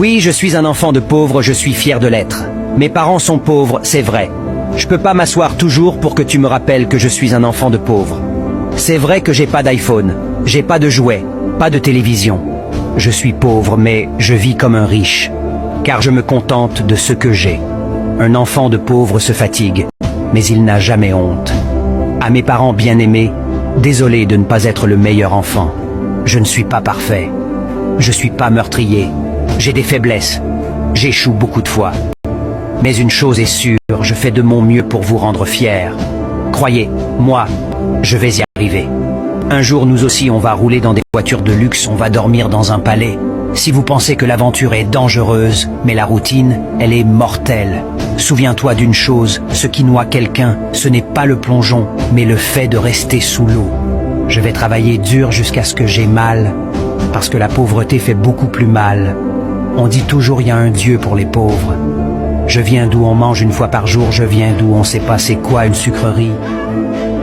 Oui, je suis un enfant de pauvre, je suis fier de l'être. Mes parents sont pauvres, c'est vrai. Je peux pas m'asseoir toujours pour que tu me rappelles que je suis un enfant de pauvre. C'est vrai que j'ai pas d'iPhone, j'ai pas de jouets, pas de télévision. Je suis pauvre, mais je vis comme un riche, car je me contente de ce que j'ai. Un enfant de pauvre se fatigue, mais il n'a jamais honte. À mes parents bien-aimés, désolé de ne pas être le meilleur enfant. Je ne suis pas parfait. Je suis pas meurtrier. J'ai des faiblesses. J'échoue beaucoup de fois. Mais une chose est sûre, je fais de mon mieux pour vous rendre fiers. Croyez, moi, je vais y arriver. Un jour, nous aussi, on va rouler dans des voitures de luxe, on va dormir dans un palais. Si vous pensez que l'aventure est dangereuse, mais la routine, elle est mortelle. Souviens-toi d'une chose, ce qui noie quelqu'un, ce n'est pas le plongeon, mais le fait de rester sous l'eau. Je vais travailler dur jusqu'à ce que j'ai mal, parce que la pauvreté fait beaucoup plus mal. On dit toujours il y a un Dieu pour les pauvres. Je viens d'où on mange une fois par jour, je viens d'où on sait pas c'est quoi une sucrerie.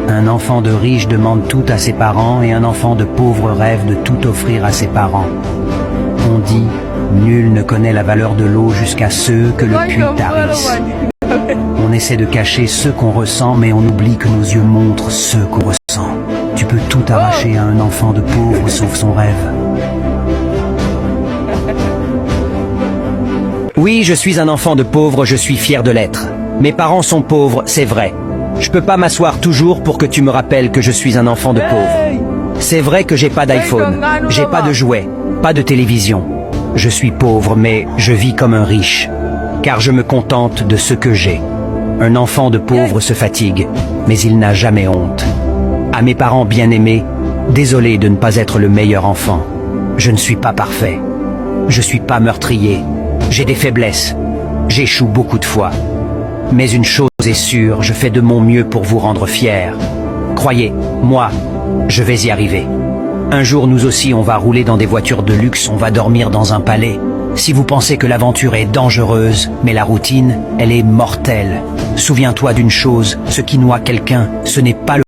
Un enfant de riche demande tout à ses parents et un enfant de pauvre rêve de tout offrir à ses parents. On dit, nul ne connaît la valeur de l'eau jusqu'à ceux que le puits tarisse. On essaie de cacher ce qu'on ressent, mais on oublie que nos yeux montrent ce qu'on ressent. Tu peux tout arracher à un enfant de pauvre sauf son rêve. Oui, je suis un enfant de pauvre, je suis fier de l'être. Mes parents sont pauvres, c'est vrai. Je peux pas m'asseoir toujours pour que tu me rappelles que je suis un enfant de pauvre. C'est vrai que j'ai pas d'iPhone, j'ai pas de jouets, pas de télévision. Je suis pauvre, mais je vis comme un riche, car je me contente de ce que j'ai. Un enfant de pauvre se fatigue, mais il n'a jamais honte. À mes parents bien-aimés, désolé de ne pas être le meilleur enfant. Je ne suis pas parfait. Je suis pas meurtrier. J'ai des faiblesses. J'échoue beaucoup de fois. Mais une chose est sûre, je fais de mon mieux pour vous rendre fiers. Croyez, moi, je vais y arriver. Un jour, nous aussi, on va rouler dans des voitures de luxe, on va dormir dans un palais. Si vous pensez que l'aventure est dangereuse, mais la routine, elle est mortelle. Souviens-toi d'une chose, ce qui noie quelqu'un, ce n'est pas le